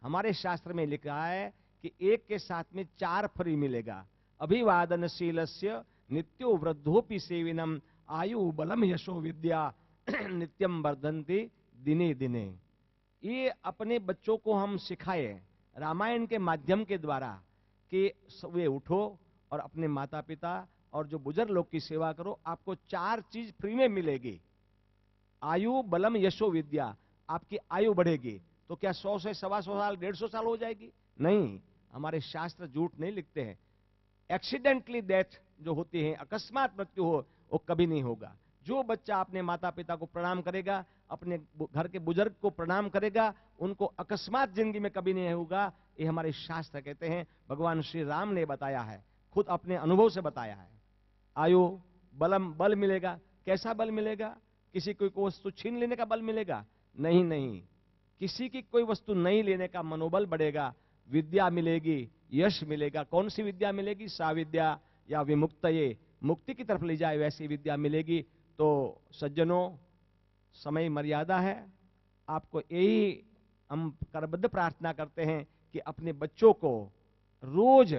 हमारे शास्त्र में लिखा है कि एक के साथ में 4 फ्री मिलेगा। अभिवादनशीलस्य नित्यो वृद्धोपि सेविनम आयु बलम यशो विद्या नित्यम वर्धन्ति दिने दिने। ये अपने बच्चों को हम सिखाए रामायण के माध्यम के द्वारा कि वे उठो और अपने माता पिता और जो बुजुर्ग लोग की सेवा करो, आपको 4 चीज फ्री में मिलेगी। आयु बलम यशो विद्या, आपकी आयु बढ़ेगी। तो क्या 100 से 125 साल 150 साल हो जाएगी? नहीं, हमारे शास्त्र झूठ नहीं लिखते हैं। एक्सीडेंटली डेथ जो होती है, अकस्मात मृत्यु हो, वो कभी नहीं होगा। जो बच्चा अपने माता पिता को प्रणाम करेगा, अपने घर के बुजुर्ग को प्रणाम करेगा, उनको अकस्मात जिंदगी में कभी नहीं होगा। ये हमारे शास्त्र कहते हैं, भगवान श्री राम ने बताया है, खुद अपने अनुभव से बताया है। आयु बलम, बल मिलेगा। कैसा बल मिलेगा? किसी कोई वस्तु छीन लेने का बल मिलेगा? नहीं नहीं, किसी की कोई वस्तु नहीं लेने का मनोबल बढ़ेगा। विद्या मिलेगी, यश मिलेगा। कौन सी विद्या मिलेगी? साविद्या या विमुक्तये, मुक्ति की तरफ ले जाए वैसी विद्या मिलेगी। तो सज्जनों, समय मर्यादा है, आपको यही हम करबद्ध प्रार्थना करते हैं कि अपने बच्चों को रोज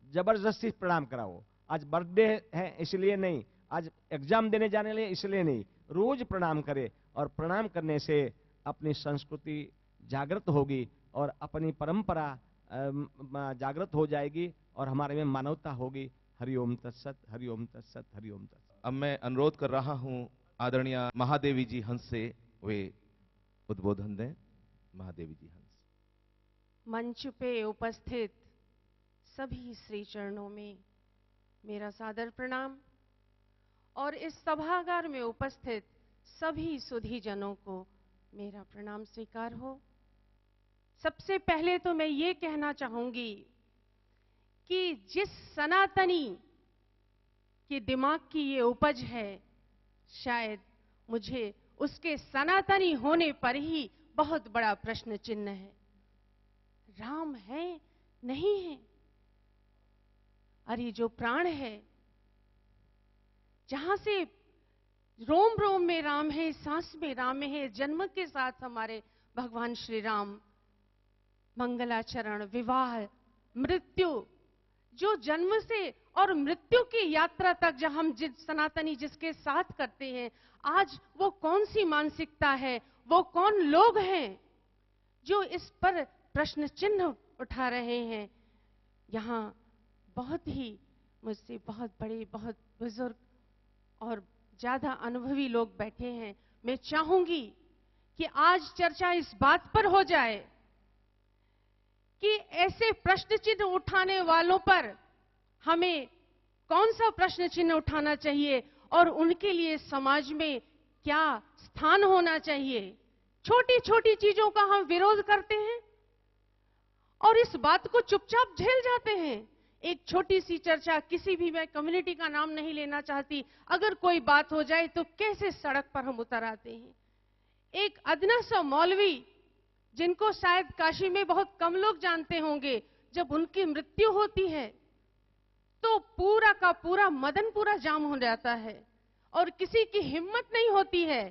जबरदस्ती प्रणाम कराओ। आज बर्थडे है इसलिए नहीं, आज एग्जाम देने जाने लिए इसलिए नहीं, रोज प्रणाम करें। और प्रणाम करने से अपनी संस्कृति जागृत होगी और अपनी परंपरा जागृत हो जाएगी और हमारे में मानवता होगी। हरिओम तत्सत, हरिओम तत्सत, हरिओम तत्सत। अब मैं अनुरोध कर रहा हूं आदरणीय महादेवी जी हंस से वे उद्बोधन दें। महादेवी जी हंस। मंच पे उपस्थित सभी श्री चरणों में मेरा सादर प्रणाम और इस सभागार में उपस्थित सभी सुधी जनों को मेरा प्रणाम स्वीकार हो। सबसे पहले तो मैं ये कहना चाहूंगी कि जिस सनातनी के दिमाग की ये उपज है, शायद मुझे उसके सनातनी होने पर ही बहुत बड़ा प्रश्न चिन्ह है। राम है नहीं है? अरे जो प्राण है, जहां से रोम रोम में राम है, सांस में राम है, जन्म के साथ हमारे भगवान श्री राम मंगलाचरण, विवाह, मृत्यु, जो जन्म से और मृत्यु की यात्रा तक जब हम सनातनी जिसके साथ करते हैं, आज वो कौन सी मानसिकता है, वो कौन लोग हैं जो इस पर प्रश्न चिन्ह उठा रहे हैं। यहाँ बहुत ही मुझसे बहुत बड़े, बहुत बुजुर्ग और ज्यादा अनुभवी लोग बैठे हैं। मैं चाहूंगी कि आज चर्चा इस बात पर हो जाए कि ऐसे प्रश्न चिन्ह उठाने वालों पर हमें कौन सा प्रश्न चिन्ह उठाना चाहिए और उनके लिए समाज में क्या स्थान होना चाहिए। छोटी छोटी चीजों का हम विरोध करते हैं और इस बात को चुपचाप झेल जाते हैं। एक छोटी सी चर्चा, किसी भी, मैं कम्युनिटी का नाम नहीं लेना चाहती, अगर कोई बात हो जाए तो कैसे सड़क पर हम उतर आते हैं। एक अदना सा मौलवी जिनको शायद काशी में बहुत कम लोग जानते होंगे, जब उनकी मृत्यु होती है तो पूरा का पूरा मदनपुरा जाम हो जाता है और किसी की हिम्मत नहीं होती है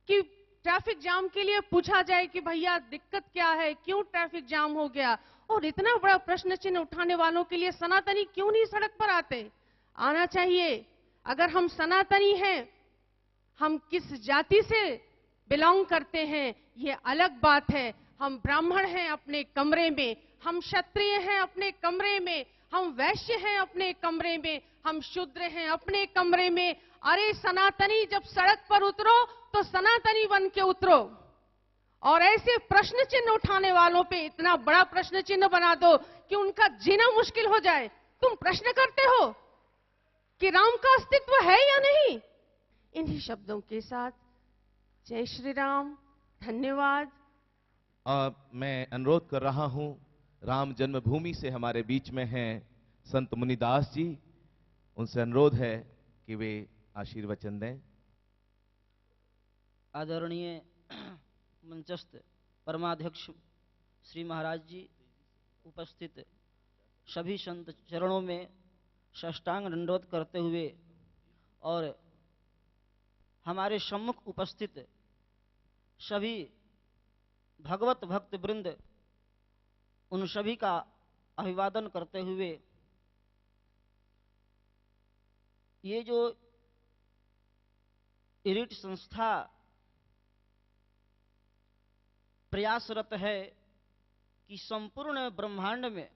कि ट्रैफिक जाम के लिए पूछा जाए कि भैया दिक्कत क्या है, क्यों ट्रैफिक जाम हो गया। और इतना बड़ा प्रश्न चिन्ह उठाने वालों के लिए सनातनी क्यों नहीं सड़क पर आते? आना चाहिए। अगर हम सनातनी हैं, हम किस जाति से बिलोंग करते हैं ये अलग बात है। हम ब्राह्मण हैं अपने कमरे में, हम क्षत्रिय हैं अपने कमरे में, हम वैश्य हैं अपने कमरे में, हम शूद्र हैं अपने कमरे में। अरे सनातनी, जब सड़क पर उतरो तो सनातनी बन के उतरो और ऐसे प्रश्न चिन्ह उठाने वालों पे इतना बड़ा प्रश्न चिन्ह बना दो कि उनका जीना मुश्किल हो जाए। तुम प्रश्न करते हो कि राम का अस्तित्व है या नहीं? इन्हीं शब्दों के साथ जय श्री राम, धन्यवाद। मैं अनुरोध कर रहा हूं, राम जन्मभूमि से हमारे बीच में हैं संत मुनिदास जी, उनसे अनुरोध है कि वे आशीर्वचन दें। आदरणीय मंचस्थ परमाध्यक्ष श्री महाराज जी, उपस्थित सभी संत चरणों में साष्टांग दंडवत करते हुए और हमारे सम्मुख उपस्थित सभी भगवत भक्त वृंद उन सभी का अभिवादन करते हुए ये जो इरिट संस्था प्रयासरत है कि संपूर्ण ब्रह्मांड में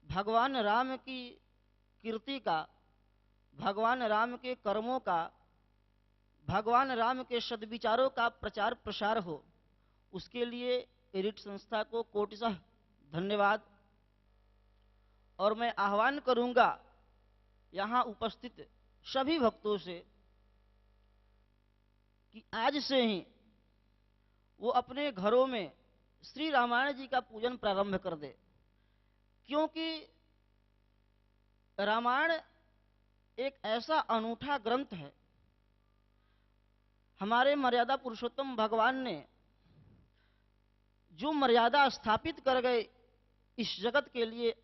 भगवान राम की कीर्ति का, भगवान राम के कर्मों का, भगवान राम के सद्विचारों का प्रचार प्रसार हो, उसके लिए इरिट संस्था को कोटिशः धन्यवाद। और मैं आह्वान करूंगा यहां उपस्थित सभी भक्तों से कि आज से ही वो अपने घरों में श्री रामायण जी का पूजन प्रारंभ कर दे, क्योंकि रामायण एक ऐसा अनूठा ग्रंथ है। हमारे मर्यादा पुरुषोत्तम भगवान ने जो मर्यादा स्थापित कर गए इस जगत के लिए,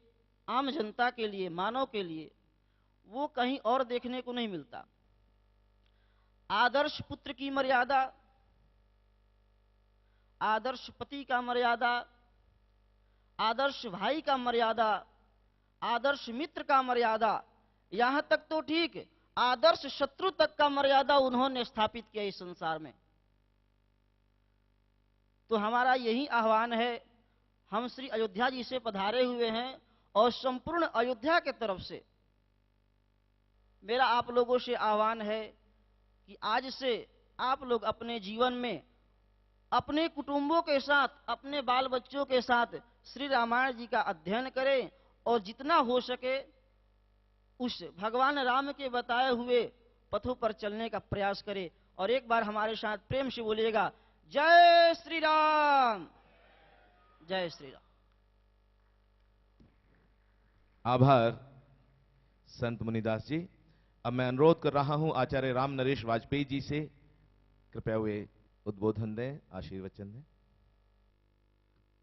आम जनता के लिए, मानव के लिए, वो कहीं और देखने को नहीं मिलता। आदर्श पुत्र की मर्यादा, आदर्श पति का मर्यादा, आदर्श भाई का मर्यादा, आदर्श मित्र का मर्यादा, यहां तक तो ठीक आदर्श शत्रु तक का मर्यादा उन्होंने स्थापित किया इस संसार में। तो हमारा यही आह्वान है, हम श्री अयोध्या जी से पधारे हुए हैं और संपूर्ण अयोध्या के तरफ से मेरा आप लोगों से आह्वान है कि आज से आप लोग अपने जीवन में अपने कुटुंबों के साथ, अपने बाल बच्चों के साथ श्री रामायण जी का अध्ययन करें और जितना हो सके उस भगवान राम के बताए हुए पथों पर चलने का प्रयास करें। और एक बार हमारे साथ प्रेम से बोलिएगा, जय श्री राम, जय श्री राम। आभार संत मुनिदास जी। अब मैं अनुरोध कर रहा हूं आचार्य राम नरेश वाजपेयी जी से, कृपया वे उद्बोधन दें, आशीर्वचन दें।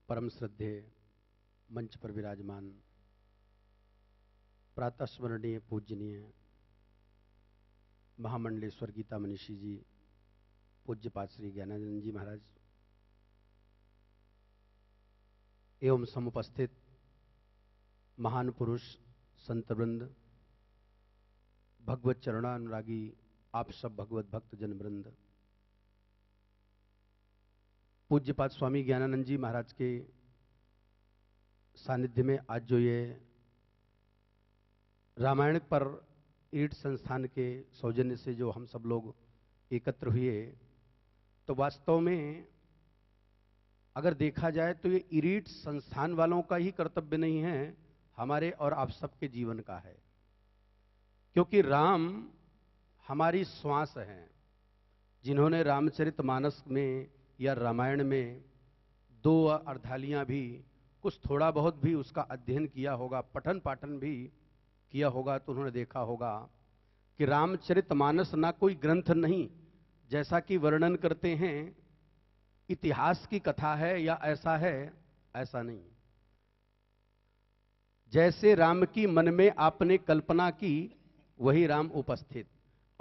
परम श्रद्धेय मंच पर विराजमान प्रातः स्मरणीय पूजनीय महामंडलेश्वर गीता मनीषी जी, पूज्यपाद श्री ज्ञानानंद जी महाराज एवं समुपस्थित महान पुरुष संतवृंद, भगवत चरणानुरागी आप सब भगवत भक्त जनवृंद, पूज्यपाद स्वामी ज्ञानानंद जी महाराज के सानिध्य में आज जो ये रामायण पर इरिट संस्थान के सौजन्य से जो हम सब लोग एकत्र हुए, तो वास्तव में अगर देखा जाए तो ये इरिट संस्थान वालों का ही कर्तव्य नहीं है, हमारे और आप सबके जीवन का है। क्योंकि राम हमारी श्वास हैं। जिन्होंने रामचरितमानस में या रामायण में 2 अर्धालियां भी, कुछ थोड़ा बहुत भी उसका अध्ययन किया होगा, पठन पाठन भी किया होगा, तो उन्होंने देखा होगा कि रामचरितमानस ना कोई ग्रंथ नहीं, जैसा कि वर्णन करते हैं इतिहास की कथा है या ऐसा है, ऐसा नहीं। जैसे राम की मन में आपने कल्पना की वही राम उपस्थित।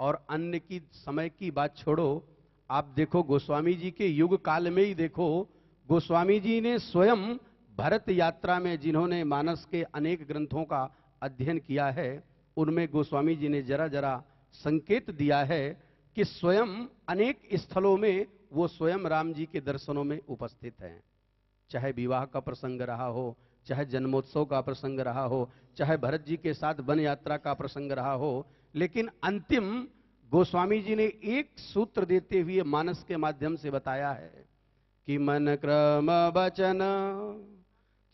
और अन्य की समय की बात छोड़ो, आप देखो गोस्वामी जी के युग काल में ही देखो, गोस्वामी जी ने स्वयं भरत यात्रा में, जिन्होंने मानस के अनेक ग्रंथों का अध्ययन किया है, उनमें गोस्वामी जी ने जरा जरा संकेत दिया है कि स्वयं अनेक स्थलों में वो स्वयं राम जी के दर्शनों में उपस्थित हैं। चाहे विवाह का प्रसंग रहा हो, चाहे जन्मोत्सव का प्रसंग रहा हो, चाहे भरत जी के साथ वन यात्रा का प्रसंग रहा हो, लेकिन अंतिम गोस्वामी जी ने एक सूत्र देते हुए मानस के माध्यम से बताया है कि मन क्रम वचन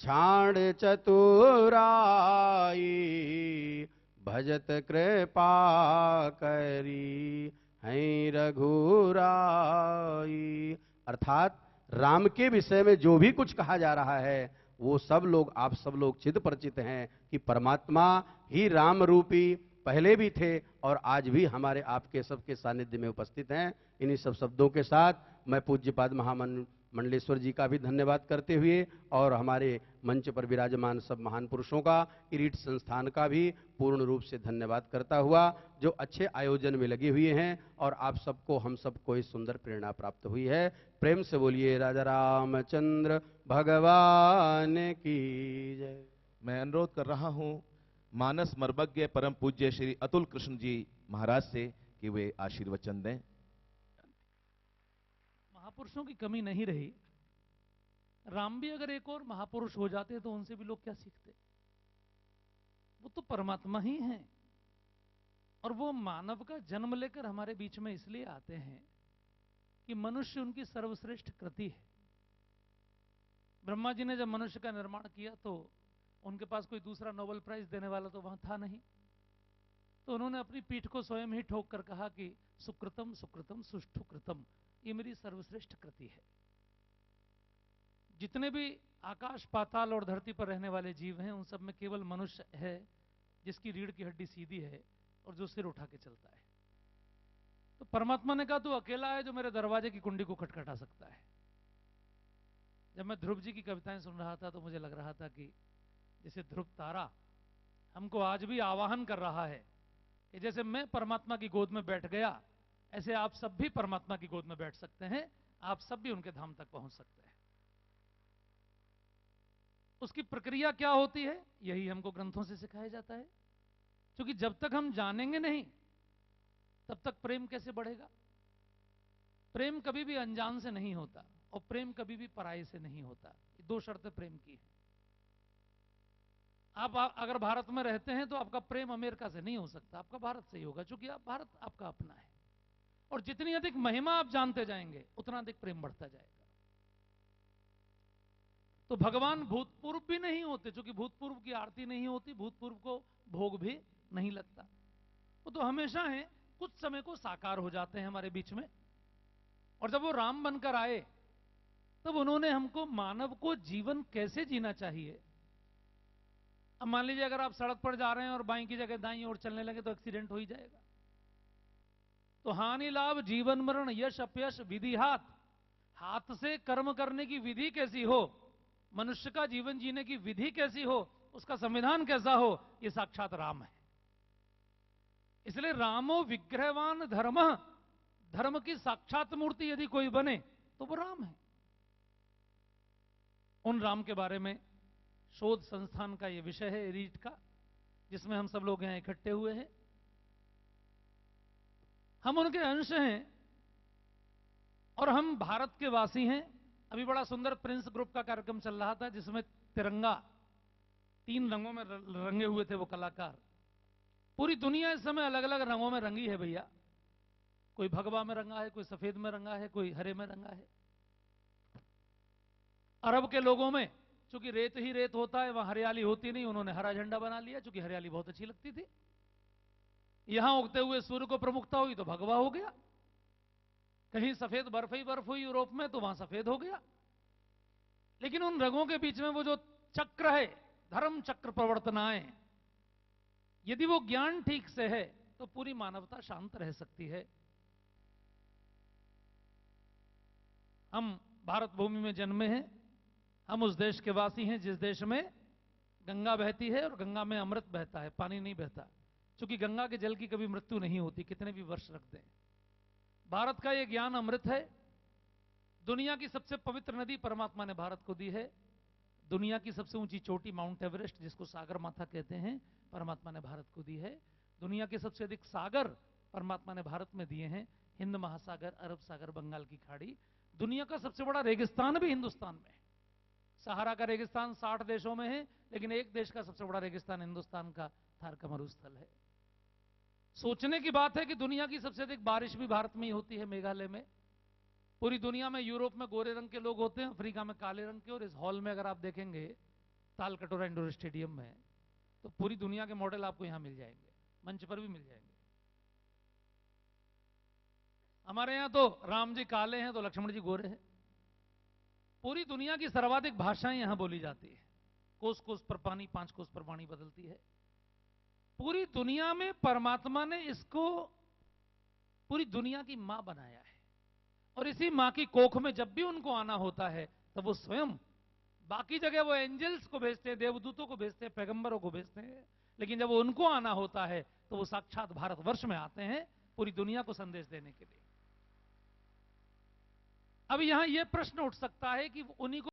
छाण चतुराई भजत कृपा करी हैं रघुराई। अर्थात राम के विषय में जो भी कुछ कहा जा रहा है वो सब लोग, आप सब लोग चिद परिचित हैं कि परमात्मा ही राम रूपी पहले भी थे और आज भी हमारे आपके सबके सानिध्य में उपस्थित हैं। इन्हीं सब शब्दों के साथ मैं पूज्यपाद मंडलेश्वर जी का भी धन्यवाद करते हुए और हमारे मंच पर विराजमान सब महान पुरुषों का, इरीट संस्थान का भी पूर्ण रूप से धन्यवाद करता हुआ, जो अच्छे आयोजन में लगे हुए हैं और आप सबको, हम सबको इस सुंदर प्रेरणा प्राप्त हुई है। प्रेम से बोलिए राजा रामचंद्र भगवान की जय। मैं अनुरोध कर रहा हूं मानस मर्मज्ञ परम पूज्य श्री अतुल कृष्ण जी महाराज से कि वे आशीर्वचन दें। महापुरुषों की कमी नहीं रही। राम भी अगर एक और महापुरुष हो जाते तो उनसे भी लोग क्या सीखते? वो तो परमात्मा ही हैं और वो मानव का जन्म लेकर हमारे बीच में इसलिए आते हैं कि मनुष्य उनकी सर्वश्रेष्ठ कृति है। ब्रह्मा जी ने जब मनुष्य का निर्माण किया तो उनके पास कोई दूसरा नोबेल प्राइज देने वाला तो वहां था नहीं, तो उन्होंने अपनी पीठ को स्वयं ही ठोक कर कहा कि सुकृतम सुकृतम सुष्ठु कृतम, ये मेरी सर्वश्रेष्ठ कृति है। जितने भी आकाश पाताल और धरती पर रहने वाले जीव हैं उन सब में केवल मनुष्य है जिसकी रीढ़ की हड्डी सीधी है और जो सिर उठा के चलता है। तो परमात्मा ने कहा तू अकेला है जो मेरे दरवाजे की कुंडी को खटखटा सकता है। जब मैं ध्रुव जी की कविताएं सुन रहा था तो मुझे लग रहा था कि जैसे ध्रुव तारा हमको आज भी आवाहन कर रहा है कि जैसे मैं परमात्मा की गोद में बैठ गया ऐसे आप सब भी परमात्मा की गोद में बैठ सकते हैं, आप सब भी उनके धाम तक पहुंच सकते हैं। उसकी प्रक्रिया क्या होती है यही हमको ग्रंथों से सिखाया जाता है, क्योंकि जब तक हम जानेंगे नहीं तब तक प्रेम कैसे बढ़ेगा। प्रेम कभी भी अनजान से नहीं होता और प्रेम कभी भी पराये से नहीं होता। ये दो शर्तें प्रेम की हैं। आप अगर भारत में रहते हैं तो आपका प्रेम अमेरिका से नहीं हो सकता, आपका भारत से ही होगा, क्योंकि आप भारत आपका अपना है। और जितनी अधिक महिमा आप जानते जाएंगे उतना अधिक प्रेम बढ़ता जाएगा। तो भगवान भूतपूर्व भी नहीं होते, क्योंकि भूतपूर्व की आरती नहीं होती, भूतपूर्व को भोग भी नहीं लगता। वो तो हमेशा है, कुछ समय को साकार हो जाते हैं हमारे बीच में। और जब वो राम बनकर आए तब उन्होंने हमको, मानव को जीवन कैसे जीना चाहिए। अब मान लीजिए अगर आप सड़क पर जा रहे हैं और बाईं की जगह दाईं ओर चलने लगे तो एक्सीडेंट हो ही जाएगा। तो हानि लाभ जीवन मरण यश अपयश विधि हाथ से कर्म करने की विधि कैसी हो, मनुष्य का जीवन जीने की विधि कैसी हो, उसका संविधान कैसा हो, यह साक्षात राम है। इसलिए रामो विग्रहवान धर्म, धर्म की साक्षात मूर्ति यदि कोई बने तो वो राम है। उन राम के बारे में शोध संस्थान का यह विषय है रीट का, जिसमें हम सब लोग यहां इकट्ठे हुए हैं। हम उनके अंश हैं और हम भारत के वासी हैं। अभी बड़ा सुंदर प्रिंस ग्रुप का कार्यक्रम चल रहा था जिसमें तिरंगा 3 रंगों में रंगे हुए थे वो कलाकार। पूरी दुनिया इस समय अलग अलग रंगों में रंगी है भैया। कोई भगवा में रंगा है, कोई सफेद में रंगा है, कोई हरे में रंगा है। अरब के लोगों में चूंकि रेत ही रेत होता है, वहां हरियाली होती नहीं, उन्होंने हरा झंडा बना लिया, चूंकि हरियाली बहुत अच्छी लगती थी। यहां उगते हुए सूर्य को प्रमुखता हुई तो भगवा हो गया। कहीं सफेद बर्फ ही बर्फ हुई यूरोप में तो वहां सफेद हो गया। लेकिन उन रंगों के बीच में वो जो चक्र है, धर्म चक्र प्रवर्तनाएं, यदि वो ज्ञान ठीक से है तो पूरी मानवता शांत रह सकती है। हम भारत भूमि में जन्मे हैं, हम उस देश के वासी हैं जिस देश में गंगा बहती है और गंगा में अमृत बहता है, पानी नहीं बहता। क्योंकि गंगा के जल की कभी मृत्यु नहीं होती, कितने भी वर्ष रख दें। भारत का यह ज्ञान अमृत है। दुनिया की सबसे पवित्र नदी परमात्मा ने भारत को दी है। दुनिया की सबसे ऊंची चोटी माउंट एवरेस्ट, जिसको सागर माथा कहते हैं, परमात्मा ने भारत को दी है। दुनिया के सबसे अधिक सागर परमात्मा ने भारत में दिए हैं। हिंद महासागर, अरब सागर, बंगाल की खाड़ी। दुनिया का सबसे बड़ा रेगिस्तान भी हिंदुस्तान में है। सहारा का रेगिस्तान 60 देशों में है, लेकिन एक देश का सबसे बड़ा रेगिस्तान हिंदुस्तान का थार का मरुस्थल है। सोचने की बात है कि दुनिया की सबसे अधिक बारिश भी भारत में ही होती है, मेघालय में। पूरी दुनिया में यूरोप में गोरे रंग के लोग होते हैं, अफ्रीका में काले रंग के। और इस हॉल में अगर आप देखेंगे ताल कटोरा इंडोर स्टेडियम में, तो पूरी दुनिया के मॉडल आपको यहां मिल जाएंगे, मंच पर भी मिल जाएंगे। हमारे यहां तो राम जी काले हैं तो लक्ष्मण जी गोरे हैं। पूरी दुनिया की सर्वाधिक भाषाएं यहां बोली जाती है। कोस कोस पर पानी, 5 कोस पर वाणी बदलती है। पूरी दुनिया में परमात्मा ने इसको पूरी दुनिया की मां बनाया है। और इसी मां की कोख में जब भी उनको आना होता है तो वो स्वयं, बाकी जगह वो एंजल्स को भेजते हैं, देवदूतों को भेजते हैं, पैगंबरों को भेजते हैं, लेकिन जब उनको आना होता है तो वो साक्षात भारतवर्ष में आते हैं पूरी दुनिया को संदेश देने के लिए। अब यहां यह प्रश्न उठ सकता है कि उन्हीं को